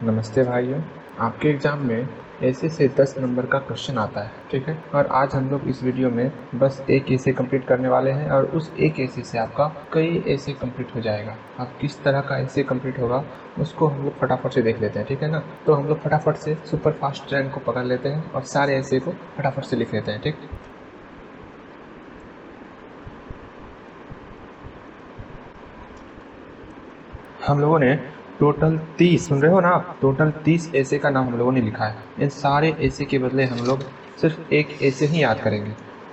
नमस्ते भाइयों। आपके एग्ज़ाम में ऐसे से 10 नंबर का क्वेश्चन आता है, ठीक है। और आज हम लोग इस वीडियो में बस एक ऐसे कंप्लीट करने वाले हैं और उस एक ऐसे से आपका कई ऐसे कंप्लीट हो जाएगा। अब किस तरह का ऐसे कंप्लीट होगा उसको हम लोग फटाफट से देख लेते हैं, ठीक है ना। तो हम लोग फटाफट से सुपर फास्ट ट्रेन को पकड़ लेते हैं और सारे ऐसे को फटाफट से लिख लेते हैं, ठीक। हम लोगों ने टोटल 30, सुन रहे हो ना आप, टोटल 30 ऐसे का नाम हम लोगों ने लिखा है। इन सारे ऐसे के बदले हम लोग सिर्फ एक ऐसे ही याद करेंगे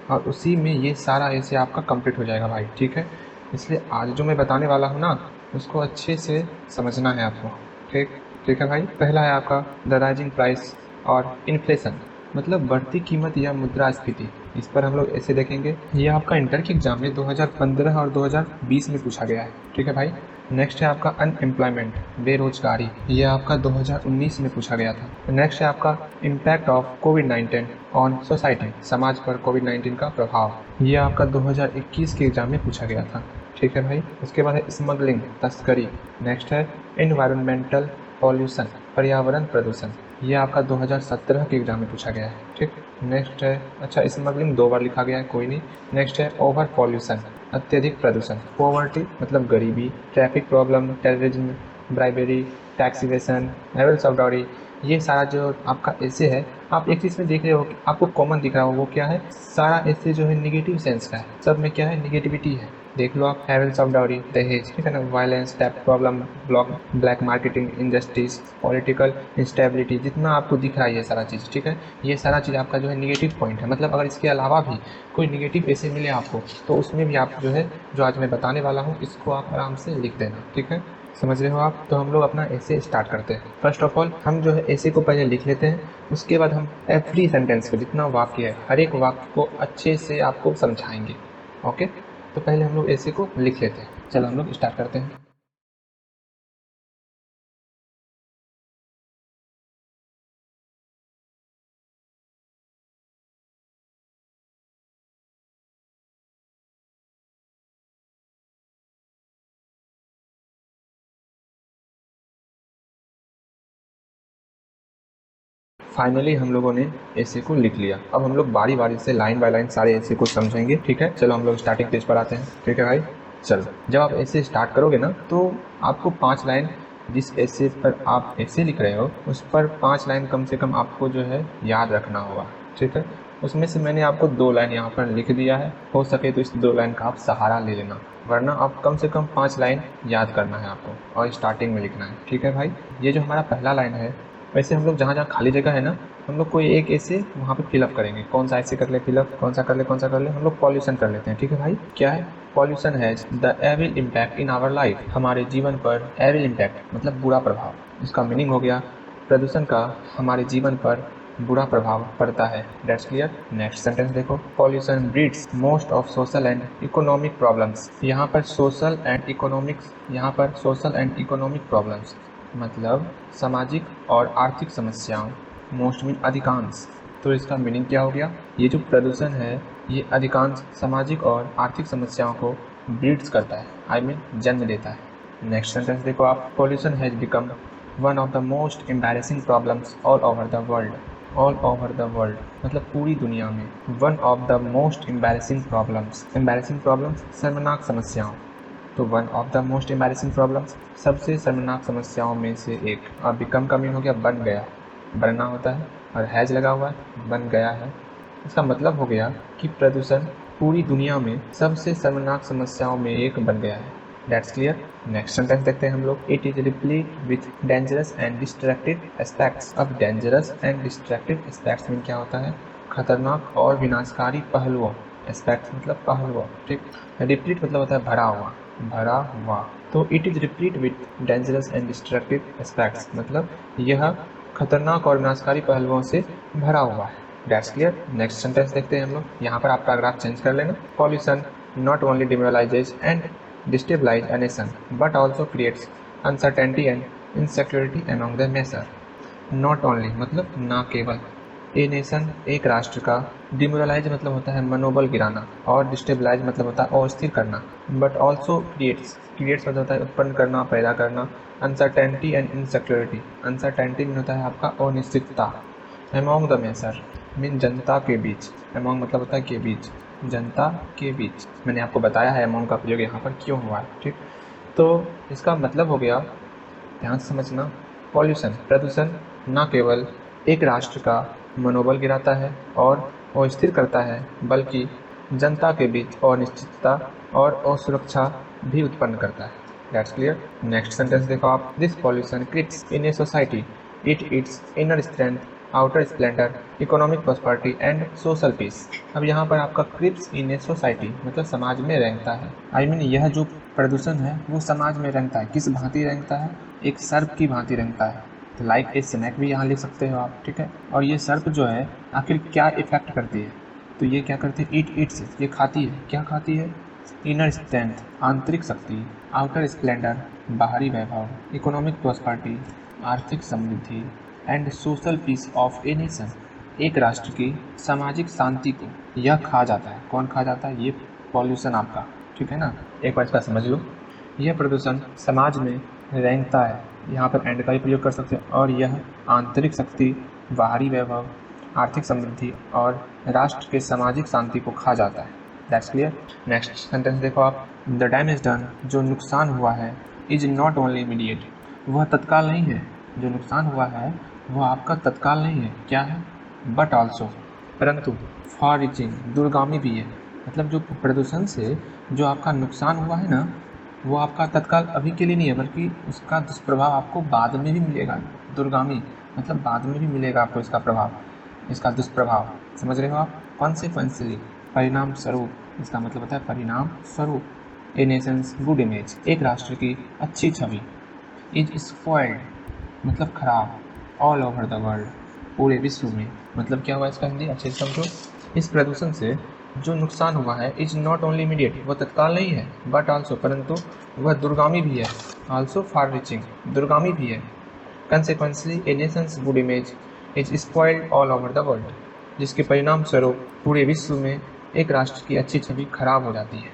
और उसी में ये सारा ऐसे आपका कंप्लीट हो जाएगा भाई, ठीक है। इसलिए आज जो मैं बताने वाला हूँ ना उसको अच्छे से समझना है आपको, ठीक। ठीक है भाई। पहला है आपका द राइजिंग प्राइस और इन्फ्लेशन, मतलब बढ़ती कीमत या मुद्रास्फीति। इस पर हम लोग ऐसे देखेंगे। ये आपका इंटर के एग्जाम में 2015 और 2020 में पूछा गया है, ठीक है भाई। नेक्स्ट है आपका अनएम्प्लॉयमेंट, बेरोजगारी। ये आपका 2019 में पूछा गया था। नेक्स्ट है आपका impact of covid on society, समाज पर कोविड-19 का प्रभाव। ये आपका 2021 के एग्जाम में पूछा गया था, ठीक है भाई। उसके बाद है स्मगलिंग, तस्करी। नेक्स्ट है एनवायरमेंटल पॉल्यूशन, पर्यावरण प्रदूषण। ये आपका 2017 के एग्जाम में पूछा गया है, ठीक। नेक्स्ट है, अच्छा स्मगलिंग 2 बार लिखा गया है, कोई नहीं। नेक्स्ट है ओवर पॉल्यूशन, अत्यधिक प्रदूषण। पॉवर्टी मतलब गरीबी, traffic problem, terrorism, bribery, tax evasion, levels of dowry. ये सारा जो आपका ऐसे है, आप एक चीज़ में देख रहे हो कि आपको कॉमन दिख रहा हो, वो क्या है, सारा ऐसे जो है निगेटिव सेंस का है। सब में क्या है, निगेटिविटी है। देख लो आप, लेवल्स ऑफ डाउरी, दहेज, ठीक है ना, violence, tax problem, black marketing, injustice, political instability, जितना आपको दिख रहा है ये सारा चीज़, ठीक है। ये सारा चीज़ आपका जो है निगेटिव पॉइंट है। मतलब अगर इसके अलावा भी कोई निगेटिव ऐसे मिले आपको तो उसमें भी आप जो है, जो आज मैं बताने वाला हूँ इसको आप आराम से लिख देना, ठीक है। समझ रहे हो आप। तो हम लोग अपना ऐसे स्टार्ट करते हैं। फर्स्ट ऑफ ऑल हम जो है ऐसे को पहले लिख लेते हैं। उसके बाद हम एवरी सेंटेंस को, जितना वाक्य है हर एक वाक्य को अच्छे से आपको समझाएंगे, ओके। तो पहले हम लोग ऐसे को लिख लेते हैं। चलो हम लोग स्टार्ट करते हैं। फाइनली हम लोगों ने ऐसे को लिख लिया। अब हम लोग बारी बारी से लाइन बाय लाइन सारे ऐसे को समझेंगे, ठीक है। चलो हम लोग स्टार्टिंग पेज पर आते हैं, ठीक है भाई। चलो, जब आप ऐसे स्टार्ट करोगे ना तो आपको 5 लाइन, जिस ऐसे पर आप ऐसे लिख रहे हो उस पर 5 लाइन कम से कम आपको जो है याद रखना होगा, ठीक है। उसमें से मैंने आपको 2 लाइन यहाँ पर लिख दिया है। हो सके तो इस 2 लाइन का आप सहारा ले लेना, वरना आप कम से कम 5 लाइन याद करना है आपको और स्टार्टिंग में लिखना है, ठीक है भाई। ये जो हमारा पहला लाइन है, वैसे हम लोग जहाँ जहाँ खाली जगह है ना, हम लोग कोई एक ऐसे वहाँ पे फिलअप करेंगे। कौन सा ऐसे कर ले फिलअप, कौन सा कर ले, कौन सा कर ले, हम लोग पॉल्यूशन कर लेते हैं, ठीक है भाई। क्या है, pollution has the evil impact in our life, हमारे जीवन पर एविल इम्पैक्ट मतलब बुरा प्रभाव। इसका मीनिंग हो गया प्रदूषण का हमारे जीवन पर बुरा प्रभाव पड़ता है। That's clear. नेक्स्ट सेंटेंस देखो, pollution breeds most of social and economic problems. यहाँ पर सोशल एंड इकोनॉमिक्स, यहाँ पर सोशल एंड इकोनॉमिक प्रॉब्लम्स मतलब सामाजिक और आर्थिक समस्याओं, मोस्ट मीन अधिकांश। तो इसका मीनिंग क्या हो गया, ये जो प्रदूषण है ये अधिकांश सामाजिक और आर्थिक समस्याओं को ब्रीड्स करता है, आई मीन जन्म देता है। नेक्स्ट सेंटेंस देखो आप, pollution has become one of the most embarrassing problems all over the world. All over the world मतलब पूरी दुनिया में। One of the most embarrassing problems, embarrassing problems शर्मनाक समस्याओं। तो one of the most embarrassing problems सबसे शर्मनाक समस्याओं में से एक। और बिकम का मीन हो गया बन गया, बनना होता है, और हैज लगा हुआ है, बन गया है। इसका मतलब हो गया कि प्रदूषण पूरी दुनिया में सबसे शर्मनाक समस्याओं में एक बन गया है। That's clear. नेक्स्ट सेंटेंस देखते हैं हम लोग, it is replete with dangerous and destructive aspects. अब डेंजरस एंड डिस्ट्रक्टिव एस्पेक्ट्स में क्या होता है, खतरनाक और विनाशकारी पहलुओं। एस्पेक्ट्स मतलब पहलुओं, ठीक। रिप्लीट मतलब होता है भरा हुआ, भरा हुआ। तो it is replete with dangerous and destructive aspects मतलब यह खतरनाक और विनाशकारी पहलुओं से भरा हुआ है। That's clear. नेक्स्ट सेंटेंस देखते हैं हम लोग। यहाँ पर आप पैराग्राफ चेंज कर लेना। Pollution not only demoralises and destabilise a nation but also creates uncertainty and insecurity among the nation. Not only मतलब ना केवल, ए नेशन एक राष्ट्र का, डिमोरलाइज मतलब होता है मनोबल गिराना, और डिस्टेबलाइज मतलब होता है अस्थिर करना, बट ऑल्सो क्रिएट्स मतलब होता है उत्पन्न करना, पैदा करना, अनसर्टेनिटी एंड इनसिक्योरिटी, अनसर्टेनिटी में होता है आपका अनिश्चितता, अमॉन्ग द मैसर मीन जनता के बीच, अमॉन्ग मतलब होता है के बीच, जनता के बीच, मैंने आपको बताया है अमॉन्ग का प्रयोग यहाँ पर क्यों हुआ है, ठीक। तो इसका मतलब हो गया, ध्यान से समझना, पॉल्यूशन प्रदूषण न केवल एक राष्ट्र का मनोबल गिराता है और अस्थिर करता है, बल्कि जनता के बीच अनिश्चितता और असुरक्षा भी उत्पन्न करता है। That's clear. नेक्स्ट सेंटेंस देखो आप, this pollution creates in a society its inner strength, outer splendour, economic prosperity and social peace. अब यहाँ पर आपका क्रिप्स इन ए सोसाइटी मतलब समाज में रेंगता है, यह जो प्रदूषण है वो समाज में रेंगता है। किस भांति रेंगता है? एक सर्प की भांति रेंगता है। तो लाइक ए स्नैक भी यहाँ लिख सकते हो आप, ठीक है। और ये सर्प जो है आखिर क्या इफेक्ट करती है? तो ये क्या करती है? ईट्स, ये खाती है। क्या खाती है? इनर स्ट्रेंथ आंतरिक शक्ति, आउटर स्प्लेंडर बाहरी वैभव, इकोनॉमिक प्रॉस्पेरिटी आर्थिक समृद्धि and social peace of a nation एक राष्ट्र की सामाजिक शांति को यह खा जाता है। कौन खा जाता है? ये पॉल्यूशन आपका, ठीक है ना। एक बार इसका समझ लो, यह प्रदूषण समाज में रेंगता है, यहाँ पर एंड का ही प्रयोग कर सकते हैं, और यह आंतरिक शक्ति, बाहरी वैभव, आर्थिक समृद्धि और राष्ट्र के सामाजिक शांति को खा जाता है। That's clear. नेक्स्ट सेंटेंस देखो आप, द डैमेज डन जो नुकसान हुआ है इज नॉट ओनली इमीडिएट, वह तत्काल नहीं है। जो नुकसान हुआ है वह आपका तत्काल नहीं है, क्या है? बट ऑल्सो परंतु, फॉर रीचिंग दूरगामी भी है। मतलब जो प्रदूषण से जो आपका नुकसान हुआ है ना, वो आपका तत्काल अभी के लिए नहीं है, बल्कि उसका दुष्प्रभाव आपको बाद में भी मिलेगा। दूरगामी मतलब बाद में भी मिलेगा आपको इसका प्रभाव, इसका दुष्प्रभाव, समझ रहे हो आप। कॉन्सिक्वेंसली परिणाम स्वरूप, इसका मतलब होता है परिणाम स्वरूप। ए नेशंस गुड इमेज एक राष्ट्र की अच्छी छवि, इज स्पॉइल्ड मतलब खराब, ऑल ओवर द वर्ल्ड पूरे विश्व में। मतलब क्या हुआ इसका हिंदी अच्छे से समझो। इस प्रदूषण से जो नुकसान हुआ है इज नॉट ओनली इमीडिएट, वह तत्काल नहीं है, बट ऑल्सो परंतु वह दूरगामी भी है, ऑल्सो फार रीचिंग दूरगामी भी है। Consequently a nation's good image is spoiled all over the world, जिसके परिणाम स्वरूप पूरे विश्व में एक राष्ट्र की अच्छी छवि खराब हो जाती है।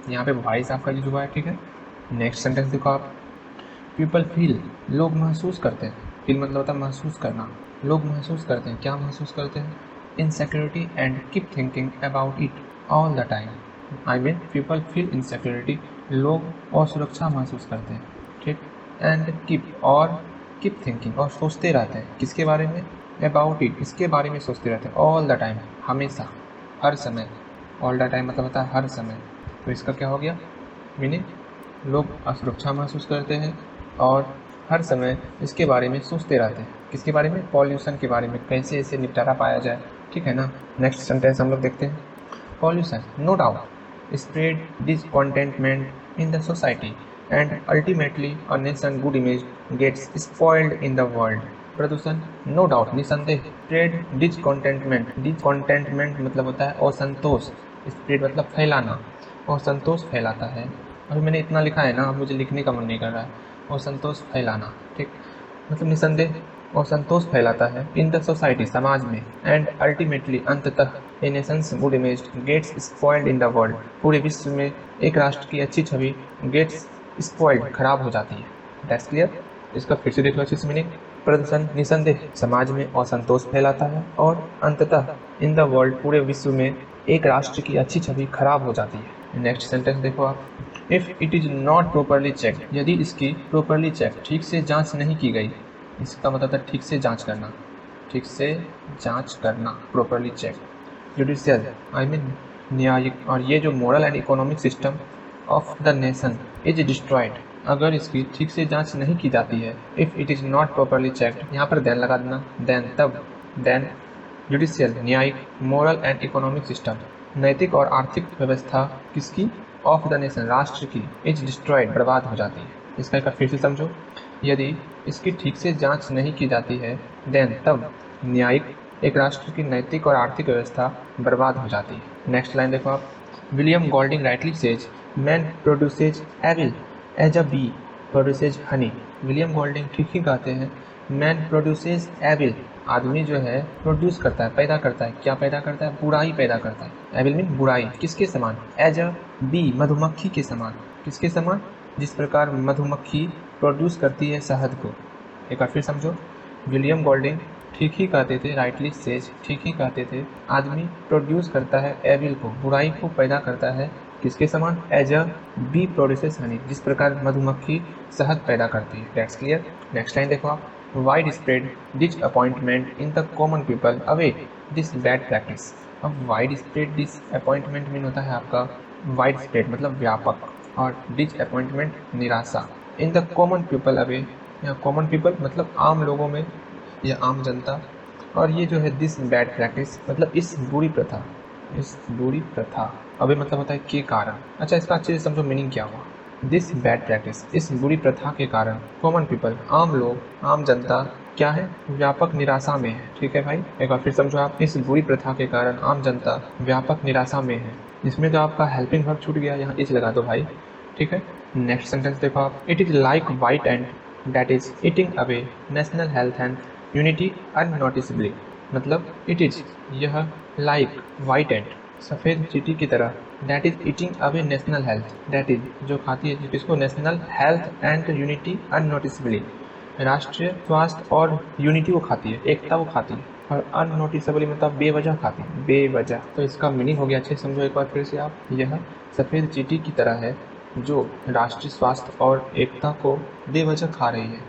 यहाँ पे वॉइस आपका यूज हुआ है, ठीक है। नेक्स्ट सेंटेंस देखो आप, पीपल फील लोग महसूस करते हैं, फील मतलब होता है महसूस करना। लोग महसूस करते हैं, क्या महसूस करते हैं? Insecurity and keep thinking about it all the time. People feel insecurity, लोग असुरक्षा महसूस करते हैं, ठीक। एंड कीप थिंकिंग और सोचते रहते हैं, किसके बारे में? अबाउट इट, इसके बारे में सोचते रहते हैं। ऑल द टाइम हमेशा, हर समय। ऑल द टाइम मतलब होता है हर समय। तो इसका क्या हो गया मीनिंग? लोग असुरक्षा महसूस करते हैं और हर समय इसके बारे में सोचते रहते हैं। किसके बारे में? पॉल्यूशन के बारे में, कैसे इसे निपटारा पाया जाए, ठीक है ना। नेक्स्ट सेंटेंस हम लोग देखते हैं। Pollution no doubt spread discontentment in the society and ultimately a nation good image gets spoiled in the world. प्रदूषण नो डाउट निसंदेह स्प्रेड डिसकंटेंटमेंट मतलब होता है असंतोष, स्प्रेड मतलब फैलाना, असंतोष फैलाता है। अभी मैंने इतना लिखा है ना, अब मुझे लिखने का मन नहीं कर रहा है। असंतोष फैलाना, ठीक, मतलब निसंदेह असंतोष फैलाता है इन द सोसाइटी समाज में, एंड अल्टीमेटली अंततः a nation's good image gets spoiled in the world पूरे विश्व में एक राष्ट्र की अच्छी छवि गेट्स स्पॉइल्ड खराब हो जाती है। That's clear. इसका फिर से देख लो अच्छे से मीनिंग। प्रदूषण निसंदेह समाज में असंतोष फैलाता है और अंततः इन द वर्ल्ड पूरे विश्व में एक राष्ट्र की अच्छी छवि खराब हो जाती है। नेक्स्ट सेंटेंस देखो आप, if it is not properly check, यदि इसकी प्रॉपरली चेक ठीक से जांच नहीं की गई, इसका मतलब है ठीक से जांच करना, ठीक से जांच करना, प्रॉपरली चेक। जुडिशियल न्यायिक, और ये जो moral and economic system of the nation is destroyed, अगर इसकी ठीक से जांच नहीं की जाती है। If it is not properly checked, यहाँ पर देन लगा देना, देन तब, देन जुडिशियल न्यायिक, मोरल एंड इकोनॉमिक सिस्टम नैतिक और आर्थिक व्यवस्था किसकी? ऑफ द नेशन राष्ट्र की, इज डिस्ट्रॉयड बर्बाद हो जाती है। इसका एक फिर से समझो, यदि इसकी ठीक से जांच नहीं की जाती है, देन तब न्यायिक एक राष्ट्र की नैतिक और आर्थिक व्यवस्था बर्बाद हो जाती है। नेक्स्ट लाइन देखो आप, William Golding rightly says man produces evil as a bee produces honey. William Golding ठीक ही कहते हैं मैन प्रोड्यूसेस एविल, आदमी जो है प्रोड्यूस करता है, पैदा करता है, क्या पैदा करता है, बुराई पैदा करता है। एविल मीन बुराई, किसके समान, एज अ बी, मधुमक्खी के समान, किसके समान, जिस प्रकार मधुमक्खी प्रोड्यूस करती है शहद को। एक बार फिर समझो, विलियम गोल्डिंग ठीक ही कहते थे, राइटली सेज ठीक ही कहते थे, आदमी प्रोड्यूस करता है एविल को, बुराई को पैदा करता है, किसके समान, as a bee produces honey, जिस प्रकार मधुमक्खी शहद पैदा करती है। That's clear. नेक्स्ट लाइन देखो आप, wide spread disappointment in the common people away this bad practice. अब वाइड स्प्रेड डिसअपॉइंटमेंट मीन होता है आपका वाइड स्प्रेड मतलब व्यापक, और डिसअपॉइंटमेंट निराशा, in the common people away, या कॉमन पीपल मतलब आम लोगों में या आम जनता, और ये जो है दिस बैड प्रैक्टिस मतलब इस बुरी प्रथा, इस बुरी प्रथा, अभी मतलब होता है के कारण। अच्छा, इसका अच्छे से समझो मीनिंग क्या हुआ। दिस बैड प्रैक्टिस, इस बुरी प्रथा के कारण, कॉमन पीपल आम लोग, आम जनता क्या है, व्यापक निराशा में है। ठीक है भाई, एक बार फिर समझो आप, इस बुरी प्रथा के कारण आम जनता व्यापक निराशा में है। इसमें तो आपका हेल्पिंग वर्ब छूट गया, यहाँ इस लगा दो भाई। ठीक है, नेक्स्ट सेंटेंस देखो आप, it is like white ant that is eating away national health and unity unnoticeably, मतलब इट इज, यह, लाइक वाइट एंड, सफ़ेद चींटी की तरह, that is eating away national health, that is जो खाती है किसको, national health and unity unnoticeably, राष्ट्रीय स्वास्थ्य और यूनिटी को खाती है, एकता को खाती है, और अननोटिसेबली मतलब बेवजह खाती है, बेवजह। तो इसका मीनिंग हो गया, अच्छे समझो एक बार फिर से आप, यह सफ़ेद चींटी की तरह है जो राष्ट्रीय स्वास्थ्य और एकता को बेवजह खा रही है।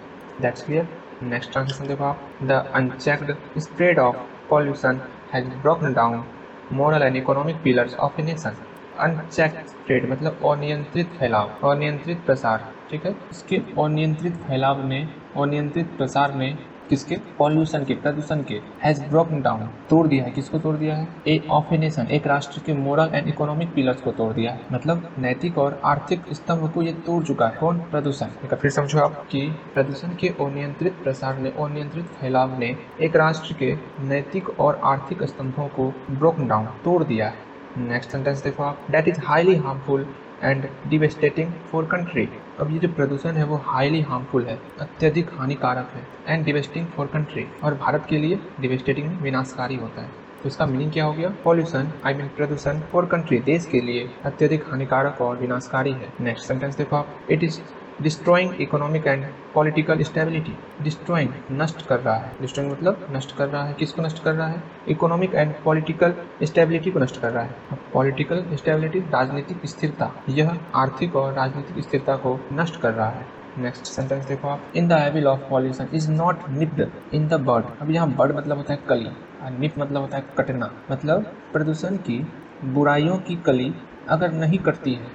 That's clear. नेक्स्ट ट्रांसलेशन देखो आप, the unchecked spread of pollution has broken down moral and economic pillars of a nation. Unchecked spread मतलब अनियंत्रित फैलाव, अनियंत्रित प्रसार। ठीक है, इसके अनियंत्रित फैलाव ने, अनियंत्रित प्रसार ने किसके, पॉल्यूशन के, प्रदूषण के, हैज ब्रोकन डाउन तोड़ दिया है, किसको तोड़ दिया है, ए ऑफ ए नेशन, एक राष्ट्र के मोरल एंड इकोनॉमिक पिलर्स को तोड़ दिया है, मतलब नैतिक और आर्थिक स्तंभ को ये तोड़ चुका है। कौन, प्रदूषण। फिर समझो आप कि प्रदूषण के अनियंत्रित प्रसार ने, अनियंत्रित फैलाव ने एक राष्ट्र के नैतिक और आर्थिक स्तंभों को ब्रोकन डाउन तोड़ दिया है। नेक्स्ट सेंटेंस देखो आप, that is highly harmful and devastating for country. अब ये जो प्रदूषण है वो हाईली हार्मफुल है, अत्यधिक हानिकारक है, एंड डिवेस्टिंग फॉर कंट्री, और भारत के लिए डिवेस्टेटिंग विनाशकारी होता है। तो इसका मीनिंग क्या हो गया, पॉल्यूशन आई मीन प्रदूषण फॉर कंट्री देश के लिए अत्यधिक हानिकारक और विनाशकारी है। नेक्स्ट सेंटेंस देखो आप, it is destroying economic and political stability. Destroying नष्ट कर रहा है, डिस्ट्रॉइंग मतलब नष्ट कर रहा है, किसको नष्ट कर रहा है, इकोनॉमिक एंड पॉलिटिकल स्टेबिलिटी को नष्ट कर रहा है। पॉलिटिकल स्टेबिलिटी राजनीतिक स्थिरता, यह आर्थिक और राजनीतिक स्थिरता को नष्ट कर रहा है। नेक्स्ट सेंटेंस देखो आप, in the evil of pollution is not nipped in the bird. अब यहाँ बर्ड मतलब होता है कली, और निप मतलब होता है कटना, मतलब प्रदूषण की बुराइयों की कली अगर नहीं कटती है,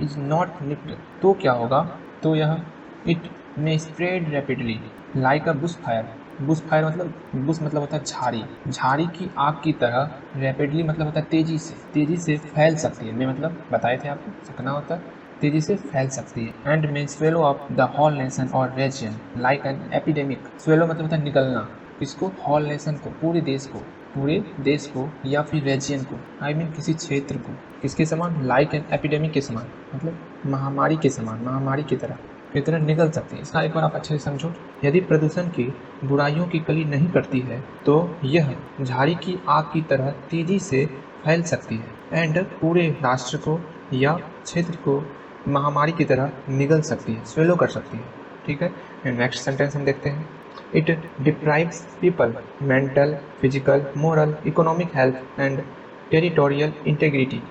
इज नॉट निप्ड, तो क्या होगा, तो यह इट में spread rapidly like a bush fire. Bush fire मतलब, बुश मतलब होता है झाड़ी, झाड़ी की आग की तरह, रैपिडली मतलब होता है तेजी से, तेजी से फैल सकती है। मैं मतलब बताए थे आपको, सकना होता है, तेजी से फैल सकती है। And may swallow up the whole nation or region like an epidemic. Swallow मतलब होता है निकलना, किसको, होल नेशन को, पूरे देश को, पूरे देश को, या फिर रीजन को, आई मीन किसी क्षेत्र को, किसके समान, लाइक एन एपिडेमिक के समान, मतलब महामारी के समान, महामारी की तरह निकल सकती है। इसका एक बार आप अच्छे से समझो, यदि प्रदूषण की बुराइयों की कली नहीं कटती है तो यह झाड़ी की आग की तरह तेजी से फैल सकती है, एंड पूरे राष्ट्र को या क्षेत्र को महामारी की तरह निगल सकती है, स्वेलो कर सकती है। ठीक है, नेक्स्ट सेंटेंस हम देखते हैं, it deprives people mental, physical, moral, economic health and territorial integrity.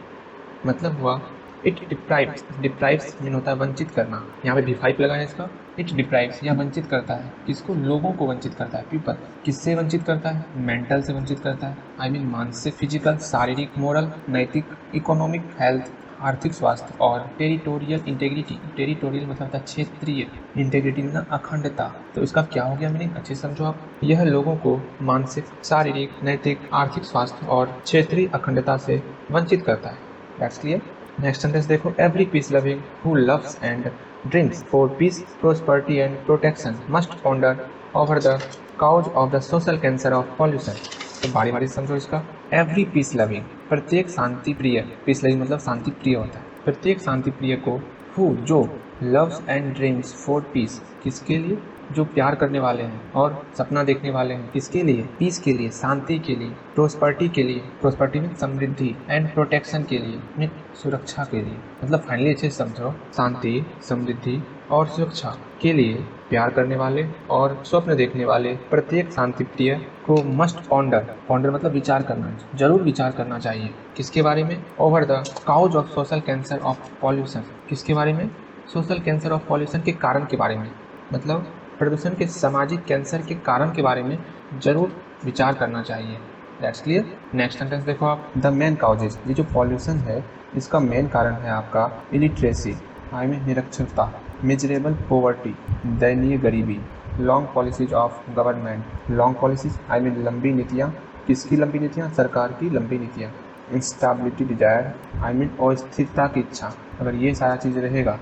मतलब हुआ इट डिप्राइव्स, डिप्राइव्स मीन होता है वंचित करना, यहाँ पे V5 लगा है इसका, इट डिप्राइव्स यह वंचित करता है, किसको, लोगों को वंचित करता है, पीपल, किससे वंचित करता है, मेंटल से वंचित करता है, आई मीन मानसिक, फिजिकल, शारीरिक, मोरल, नैतिक, इकोनॉमिक, हेल्थ, आर्थिक स्वास्थ्य, और टेरिटोरियल इंटेग्रिटी। टेरिटोरियल मतलब होता है क्षेत्रीय, इंटेग्रिटी मतलब अखंडता। तो इसका क्या हो गया मीनिंग, अच्छे समझो आप, यह लोगों को मानसिक, शारीरिक, नैतिक, आर्थिक स्वास्थ्य और क्षेत्रीय अखंडता से वंचित करता है। That's clear. नेक्स्ट सेंटेंस देखो, every peace loving who loves and drinks for peace, prosperity and protection must ponder over the cause of the social cancer of pollution. तो बारी बारी समझो इसका, एवरी पीस लविंग, प्रत्येक शांति प्रिय, पीस लविंग मतलब शांति प्रिय होता है, प्रत्येक शांति प्रिय को, हु जो, loves and dreams for piece, किसके लिए, जो प्यार करने वाले हैं और सपना देखने वाले हैं, किसके लिए? पीस के लिए, शांति के लिए, प्रोस्पर्टी के लिए, प्रोस्पर्टी में समृद्धि, एंड प्रोटेक्शन के लिए, में सुरक्षा के लिए। मतलब फाइनली अच्छे से समझो, शांति, समृद्धि और सुरक्षा के लिए प्यार करने वाले और स्वप्न देखने वाले प्रत्येक शांति प्रिय को मस्ट पॉन्डर मतलब विचार करना, जरूर विचार करना चाहिए। किसके बारे में? Over the cause of social cancer of pollution. किसके बारे में? सोशल कैंसर ऑफ पॉल्यूशन के कारण के बारे में, मतलब प्रदूषण के सामाजिक कैंसर के कारण के बारे में जरूर विचार करना चाहिए। That's clear. नेक्स्ट सेंटेंस देखो आप, द मेन काउजेज। ये जो पॉल्यूशन है इसका मेन कारण है आपका इलिटरेसी, आई मीन निरक्षरता, मिजरेबल पोवर्टी, दयनीय गरीबी, long policies of government. Long policies I mean लंबी नीतियाँ। किसकी लंबी नीतियाँ? सरकार की लंबी नीतियाँ। इंस्टेबिलिटी डिजायर आई मीन अस्थिरता की इच्छा। अगर ये सारा चीज़ रहेगा,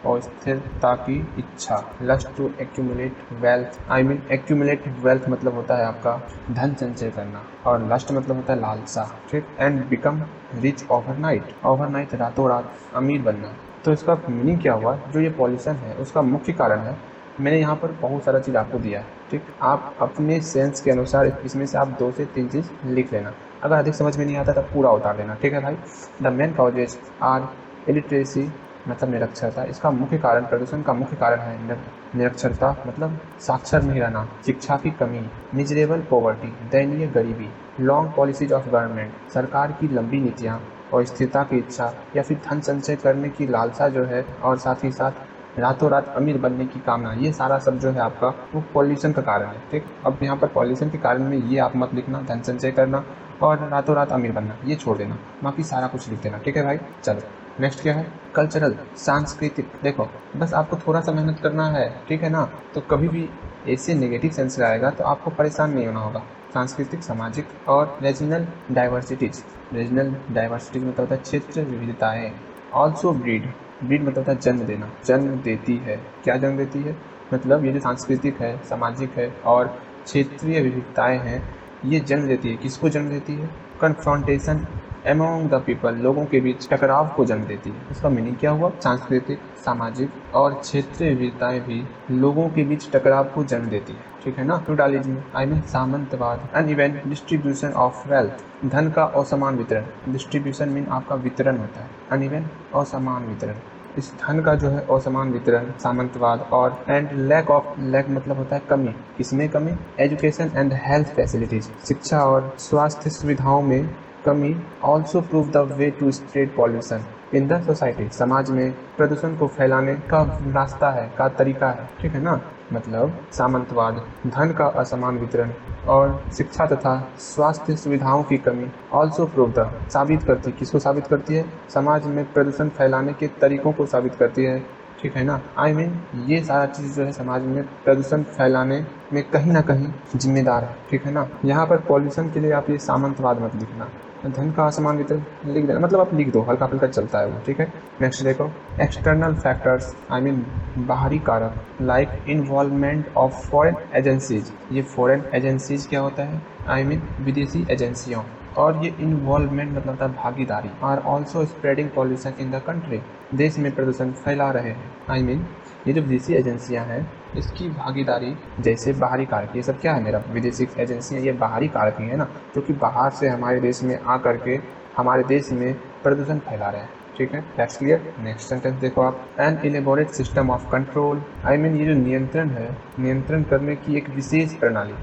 अस्थिरता की इच्छा। Lust to accumulate wealth I mean accumulate wealth मतलब होता है आपका धन संचय करना, और लस्ट मतलब होता है लालसा, ठीक। एंड बिकम रिच ओवरनाइट रातों रात अमीर बनना। तो इसका मीनिंग क्या हुआ? जो ये पॉल्यूशन है उसका मुख्य कारण है, मैंने यहाँ पर बहुत सारा चीज़ आपको दिया है, ठीक। आप अपने सेंस के अनुसार इसमें से आप 2 से 3 चीज़ लिख लेना। अगर अधिक समझ में नहीं आता तब पूरा उतार लेना, ठीक है भाई। The main causes are illiteracy मतलब निरक्षरता। इसका मुख्य कारण, प्रदूषण का मुख्य कारण है निरक्षरता मतलब साक्षर नहीं रहना, शिक्षा की कमी, मिजरेबल पॉवर्टी दयनीय गरीबी, लॉन्ग पॉलिसीज ऑफ गवर्नमेंट सरकार की लंबी नीतियाँ, और स्थिरता की इच्छा या फिर धन संचय करने की लालसा जो है, और साथ ही साथ रातों रात अमीर बनने की कामना। ये सारा सब जो है आपका वो पॉल्यूशन का कारण है, ठीक। अब यहाँ पर पॉल्यूशन के कारण में ये आप मत लिखना, धन संचय करना और रातों रात अमीर बनना, ये छोड़ देना, बाकी सारा कुछ लिख देना, ठीक है भाई। चलो नेक्स्ट क्या है? कल्चरल, सांस्कृतिक। देखो बस आपको थोड़ा सा मेहनत करना है, ठीक है ना। तो कभी भी ऐसे नेगेटिव सेंस आएगा तो आपको परेशान नहीं होना होगा। सांस्कृतिक, सामाजिक और रीजनल डाइवर्सिटीज। रीजनल डाइवर्सिटीज मतलब होता है क्षेत्र विविधताएं। ऑल्सो ब्रीड मतलब होता है जन्म देना, जन्म देती है। क्या जन्म देती है? मतलब ये जो सांस्कृतिक है, सामाजिक है और क्षेत्रीय विविधताएं हैं, ये जन्म देती है। किसको जन्म देती है? कन्फ्रंटेशन एमोंग द पीपल, लोगों के बीच टकराव को जन्म देती है। इसका मीनिंग क्या हुआ? सांस्कृतिक, सामाजिक और क्षेत्रीय विविधताएं भी लोगों के बीच टकराव को जन्म देती है, ठीक है ना। फ्यूडालिज्म आई मीन सामंतवाद, अनइवन डिस्ट्रीब्यूशन ऑफ वेल्थ, धन का असमान वितरण। डिस्ट्रीब्यूशन मीन आपका वितरण होता है, अनइवन असमान वितरण। इस धन का जो है असमान वितरण, सामंतवाद और एंड लैक मतलब होता है कमी। किसमें कमी? एजुकेशन एंड हेल्थ फैसिलिटीज, शिक्षा और स्वास्थ्य सुविधाओं में कमी। Also prove the way to spread pollution in the society, समाज में प्रदूषण को फैलाने का रास्ता है, का तरीका है, ठीक है ना। मतलब सामंतवाद, धन का असमान वितरण और शिक्षा तथा स्वास्थ्य सुविधाओं की कमी। ऑल्सो प्रूव द साबित करती, किसको साबित करती है? समाज में प्रदूषण फैलाने के तरीकों को साबित करती है, ठीक है ना। आई मीन ये सारा चीज़ जो है समाज में प्रदूषण फैलाने में कहीं ना कहीं जिम्मेदार है, ठीक है ना। यहाँ पर पॉल्यूशन के लिए आप ये सामंतवाद मत लिखना, धन का असमान वितरण लिख देना, मतलब आप लिख दो, हल्का फुल्का चलता है वो, ठीक है। नेक्स्ट देखो, एक्सटर्नल फैक्टर्स आई मीन बाहरी कारक, like involvement of foreign agencies. ये फॉरेन एजेंसीज क्या होता है? आई मीन विदेशी एजेंसियों, और ये इन्वॉल्वमेंट मतलब होता है भागीदारी। Are also spreading pollution in the country, देश में प्रदूषण फैला रहे हैं। आई मीन ये जो विदेशी एजेंसियां हैं इसकी भागीदारी, जैसे बाहरी कारक, ये सब क्या है मेरा? विदेशी एजेंसियां, ये बाहरी कारक ही है ना, जो कि बाहर से हमारे देश में आ करके हमारे देश में प्रदूषण फैला रहे हैं, ठीक है। That's clear. नेक्स्ट सेंटेंस देखो आप, N elaborate system of control I mean ये जो नियंत्रण है, नियंत्रण करने की एक विशेष प्रणाली।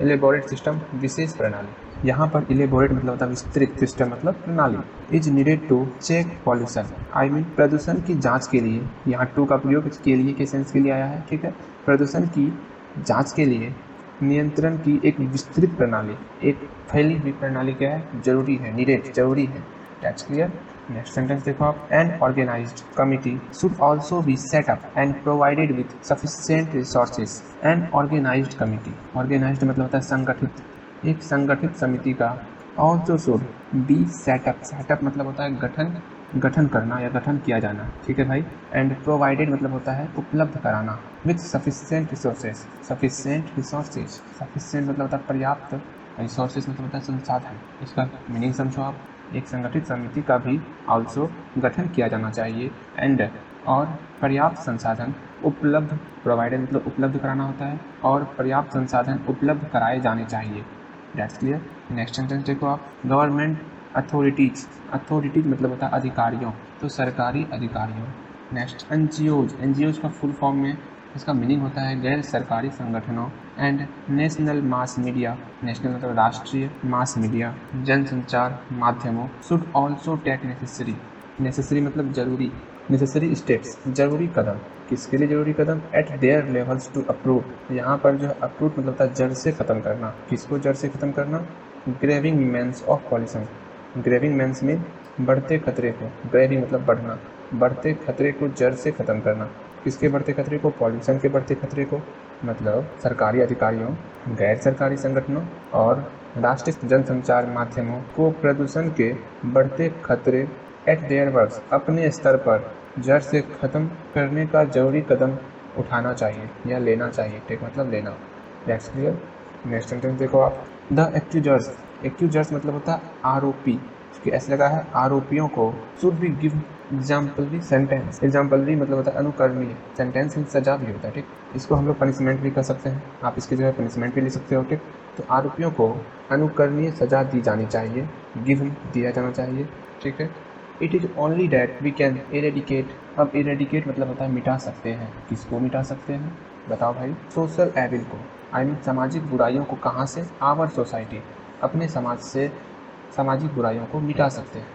इलेबोरेट सिस्टम विशेष प्रणाली। यहाँ पर इलेबोरेट मतलब होता है विस्तृत, सिस्टम मतलब प्रणाली। Is needed to check pollution I mean प्रदूषण की जांच के लिए। यहाँ टू का प्रयोग के लिए के सेंस के लिए आया है, ठीक है। प्रदूषण की जांच के लिए नियंत्रण की एक विस्तृत प्रणाली, एक फैली हुई प्रणाली क्या है? जरूरी है, नीडेड जरूरी है। That's clear. नेक्स्ट सेंटेंस देखो आप, an organised committee should also be set up and provided with sufficient resources. An organised committee, organised मतलब होता है संगठित, एक संगठित समिति का also should be set up, set up मतलब होता है गठन, गठन करना या गठन किया जाना, ठीक है भाई। एंड प्रोवाइडेड मतलब होता है उपलब्ध कराना, with sufficient resources, sufficient resources, sufficient मतलब होता है पर्याप्त, रिसोर्सेज मतलब होता है संसाधन। इसका मीनिंग समझो आप, एक संगठित समिति का भी ऑल्सो गठन किया जाना चाहिए, एंड और पर्याप्त संसाधन उपलब्ध, प्रोवाइडेड मतलब उपलब्ध कराना होता है, और पर्याप्त संसाधन उपलब्ध कराए जाने चाहिए। That's clear. नेक्स्ट सेंटेंस देखो आप, गवर्नमेंट अथॉरिटीज, अथॉरिटीज मतलब होता है अधिकारियों, तो सरकारी अधिकारियों। नेक्स्ट एनजीओज, एनजीओज का फुल फॉर्म में इसका मीनिंग होता है गैर सरकारी संगठनों। And national mass media, national मतलब राष्ट्रीय, मास मीडिया जनसंचार माध्यमों should also take necessary, necessary मतलब जरूरी, नेसेसरी स्टेप्स जरूरी कदम, किसके लिए जरूरी कदम, at their levels to approve, यहाँ पर जो है अप्रूव मतलब होता है जड़ से खत्म करना, किसको जड़ से खत्म करना, ग्रेविंग मेंस ऑफ पॉल्यूशन, ग्रेविंग मेंस में बढ़ते खतरे को, ग्रेविंग मतलब बढ़ना, बढ़ते खतरे को जड़ से खत्म करना, किसके बढ़ते खतरे को, पॉल्यूशन के बढ़ते खतरे को, मतलब सरकारी अधिकारियों, गैर सरकारी संगठनों और राष्ट्रीय जनसंचार माध्यमों को प्रदूषण के बढ़ते खतरे एट देयर वर्क्स अपने स्तर पर जड़ से खत्म करने का जरूरी कदम उठाना चाहिए या लेना चाहिए, ठीक मतलब लेना। That's clear. नेक्स्ट सेंटेंस देखो आप, द एक्यूजर्स, एक्यूजर्स मतलब होता है आरोपी, ऐसे लगा है आरोपियों को should be give exemplary sentence, exemplary मतलब होता है अनुकरणीय, सेंटेंस में सजा भी होता है, ठीक। इसको हम लोग पनिशमेंट भी कर सकते हैं, आप इसकी जगह पनिशमेंट भी ले सकते हो, ठीक। तो आरोपियों को अनुकरणीय सजा दी जानी चाहिए, गिव दिया जाना चाहिए, ठीक है। It is only that we can eradicate, अब इरेडिकेट मतलब होता है मिटा सकते हैं, किसको मिटा सकते हैं बताओ भाई, सोशल एविल को, आई मीन सामाजिक बुराइयों को, कहाँ से, आवर सोसाइटी, अपने समाज से सामाजिक बुराइयों को मिटा सकते हैं,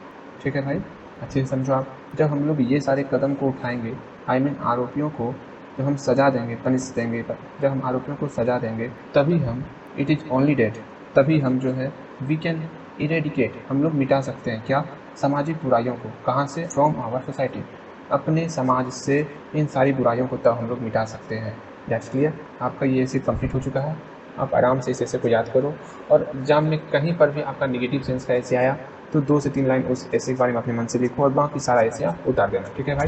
ठीक है भाई, अच्छे से समझो आप। जब हम लोग ये सारे कदम को उठाएंगे, आई मीन आरोपियों को जब हम सजा देंगे, पनिश देंगे, जब हम आरोपियों को सजा देंगे तभी हम, इट इज़ ओनली डेट, तभी हम जो है वी कैन इरेडिकेट, हम लोग मिटा सकते हैं क्या, सामाजिक बुराइयों को, कहाँ से, फ्रॉम आवर सोसाइटी, अपने समाज से इन सारी बुराइयों को तब हम लोग मिटा सकते हैं। That's clear. आपका ये ऐसे कंप्लीट हो चुका है, आप आराम से इस ऐसे को याद करो, और एग्जाम में कहीं पर भी आपका निगेटिव सेंस का ऐसे आया तो 2 से 3 लाइन उस ऐसे के बारे में अपने मन से लिखो और बाकी सारा ऐसे आप उतार देना, ठीक है भाई।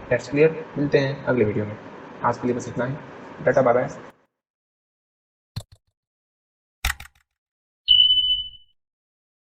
That's clear. मिलते हैं अगले वीडियो में, आज के लिए बस इतना ही, टाटा बाय बाय।